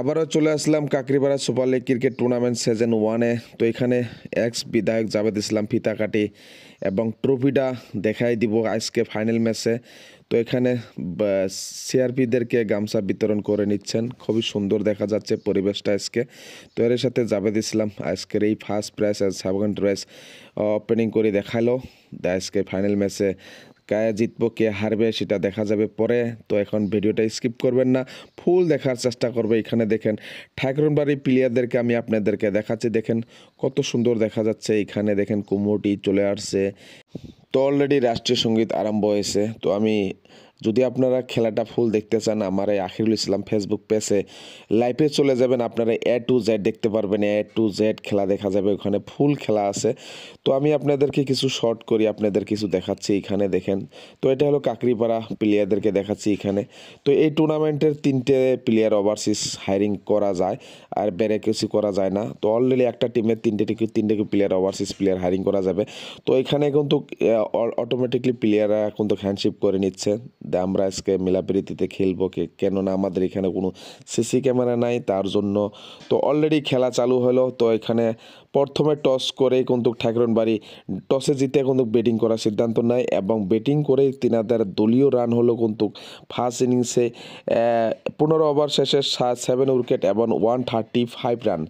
আবারও চলে আসলাম Kakripara super league cricket tournament season 1-এ। তো এখানে এক্স বিধায়ক জাভেদ ইসলাম ফিতা কাটি এবং ট্রফিটা দেখাই দিব আজকে ফাইনাল ম্যাচে। তো এখানে সিআরপিদেরকে গামছা বিতরণ করে নিচ্ছেন, খুবই সুন্দর দেখা যাচ্ছে পরিবেশটা আজকে। তো এর সাথে জাভেদ ইসলাম আজকের এই ফার্স্ট প্রাইজ আর সেকেন্ড প্রাইজ ওপেনিং করে দেখালো। আজকে ফাইনাল ম্যাচে কে জিতবো কে হারবে সেটা দেখা যাবে পরে। তো এখন ভিডিওটা স্কিপ করবেন না, ফুল দেখার চেষ্টা করবে। এখানে দেখেন ঠাকুরবাড়ি প্লেয়ারদেরকে আমি আপনাদেরকে দেখাচ্ছি, দেখেন কত সুন্দর দেখা যাচ্ছে। এখানে দেখেন কুমুটি চলে আসছে। তো অলরেডি রাষ্ট্রীয় সঙ্গীত আরম্ভ হয়েছে। তো আমি যদি আপনারা খেলাটা ফুল দেখতে চান আমার এই আখিরুল ইসলাম ফেসবুক পেজে লাইভে চলে যাবেন, আপনারা A to Z দেখতে পারবেন। A to Z খেলা দেখা যাবে, ওখানে ফুল খেলা আছে। তো আমি আপনাদেরকে কিছু শর্ট করি আপনাদের কিছু দেখাচ্ছি। এখানে দেখেন, তো এটা হলো কাকরিপাড়া প্লেয়ারদেরকে দেখাচ্ছি এখানে। তো এই টুর্নামেন্টের 3টে প্লেয়ার ওভারসিজ হায়ারিং করা যায়, আর বেড়ে কিছু করা যায় না। তো অলরেডি একটা টিমের তিনটে প্লেয়ার ওভারসিজ প্লেয়ার হায়ারিং করা যাবে। তো এখানে কিন্তু অটোমেটিকলি প্লেয়াররা কিন্তু হ্যান্ডশিপ করে নিচ্ছে। আমরা আজকে মিলাপ্রীতিতে খেলবো, কেননা আমাদের এখানে কোনো সিসি ক্যামেরা নাই তার জন্য। তো অলরেডি খেলা চালু হলো। তো এখানে প্রথমে টস করে কিন্তু ঠাকুরবাড়ি টসে জিতে কিন্তু ব্যাটিং করার সিদ্ধান্ত নেয় এবং ব্যাটিং করে তিনাদের দলীয় রান হলো কিন্তু ফার্স্ট ইনিংসে 15 ওভার শেষে 7 উইকেট এবং 135 রান।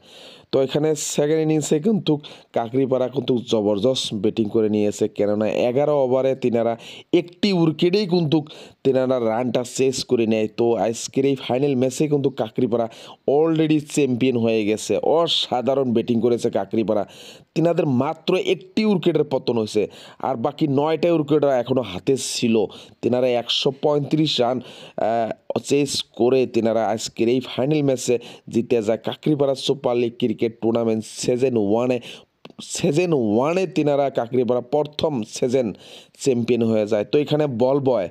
তো এখানে সেকেন্ড ইনিংসে কিন্তু কাকরিপাড়া কিন্তু জবরদস্ত ব্যাটিং করে নিয়েছে, কেননা 11 ওভারে তিনারা একটি উইকেটেই কিন্তু তিনারা রানটা চেস করে নেয়। তো আজকের এই ফাইনাল ম্যাচে কিন্তু কাকরিপাড়া অলরেডি চ্যাম্পিয়ন হয়ে গেছে। অসাধারণ ব্যাটিং করেছে কাকরিপাড়া, তিনাদের মাত্র একটি উইকেটের পতন হয়েছে, আর বাকি 9টা উইকেট এখনও হাতে ছিল। তিনারা 135 রান চেস করে তিনারা আজকের এই ফাইনাল ম্যাচে জিতে যায়। Kakripara super league cricket tournament season 1-এ তিনারা কাকরিপাড়া প্রথম সিজন চ্যাম্পিয়ন হয়ে যায়। তো এখানে বল বয়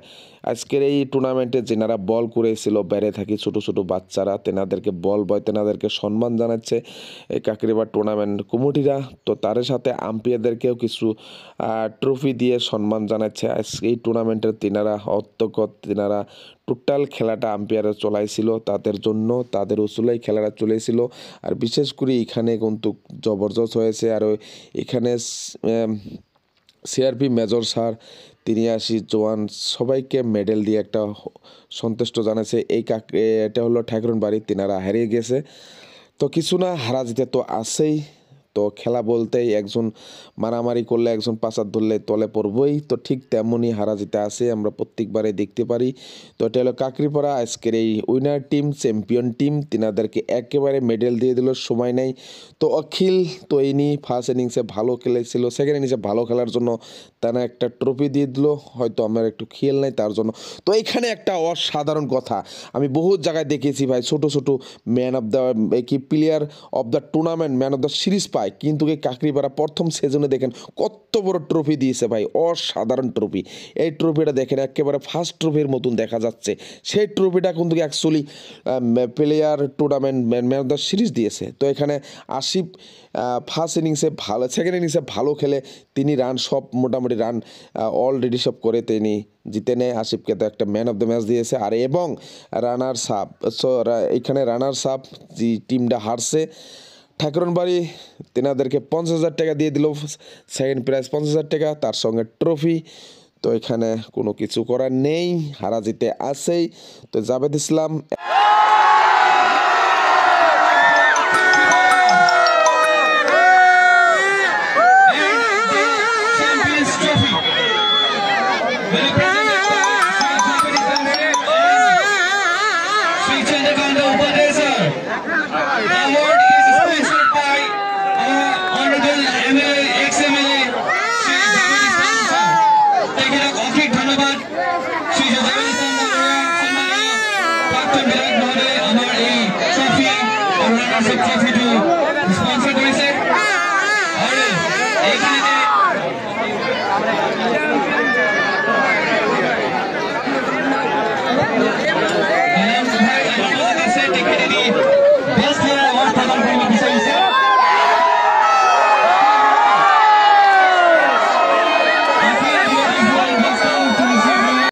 আজকের এই টুর্নামেন্টে যেনারা বল করেছিল বাইরে থাকি ছোট ছোট বাচ্চারা, তেনাদেরকে বল বয় তেনাদেরকে সম্মান জানাচ্ছে এই কাকরিপাড়া টুর্নামেন্ট কমিটিরা। তো তার সাথে আম্পায়ারদেরকেও কিছু ট্রফি দিয়ে সম্মান জানাচ্ছে। আজকে এই টুর্নামেন্টের তিনারা অধ্যক্ষ, তিনারা টোটাল খেলাটা আম্পায়ারে চলাইছিল, তাদের জন্য তাদের উসুলাই খেলাটা চলেছিল। আর বিশেষ করে এখানে কিন্তু জবরদস্ত হয়েছে। আর এখানে সিআরপি মেজর স্যার 83 জওয়ান সবাইকে মেডেল দিয়ে একটা সন্তুষ্ট জানাচ্ছে। এটা হলো ঠাকুরবাড়ি, তিনারা হারিয়ে গেছে। তো কিছু না, হারা জিতে তো আছেই। তো খেলা বলতেই একজন মারামারি করলে একজন পাচার ধরলে তলে পড়বই, তো ঠিক তেমনই হারা জিতে আছে, আমরা প্রত্যেকবারে দেখতে পারি। তো এটা হলো কাকরিপাড়া আজকের এই উইনার টিম, চ্যাম্পিয়ন টিম, তিনাদেরকে একেবারে মেডেল দিয়ে দিল, সময় নেই। তো অখিল তো ইনি ফার্স্ট ইনিংসে ভালো খেলেছিল, সেকেন্ড ইনিংসে ভালো খেলার জন্য তারা একটা ট্রফি দিয়ে দিল, হয়তো আমার একটু খেয়াল নাই তার জন্য। তো এইখানে একটা অসাধারণ কথা আমি বহুত জায়গায় দেখেছি ভাই, ছোট ছোট man of the player of the tournament, man of the series পায়, কিন্তু এই কাকরিপাড়া প্রথম সিজনে দেখেন কত বড় ট্রফি দিয়েছে ভাই, অসাধারণ ট্রফি। এই ট্রফিটা দেখেন একেবারে ফার্স্ট ট্রফির মতন দেখা যাচ্ছে। সেই ট্রফিটা কিন্তু actually player tournament man of the series দিয়েছে। তো এখানে আসিফ ফার্স্ট ইনিংসে ভালো, সেকেন্ড ইনিংসে ভালো খেলে তিনি রান সব মোটামুটি রান অলরেডি সব করে তিনি জিতে নেয়। আসিফকে তো একটা ম্যান অফ দ্য ম্যাচ দিয়েছে। আর এবং রানার্স আপ, এখানে রানার্স আপ যে টিমটা হারছে ঠাকুরবাড়ি, তেনাদেরকে 50,000 টাকা দিয়ে দিল, সেকেন্ড প্রাইজ 50,000 টাকা, তার সঙ্গে ট্রফি। তো এখানে কোনো কিছু করার নেই, হারা জিতে আছেই। তো জাভেদ ইসলাম sponsor করেছে।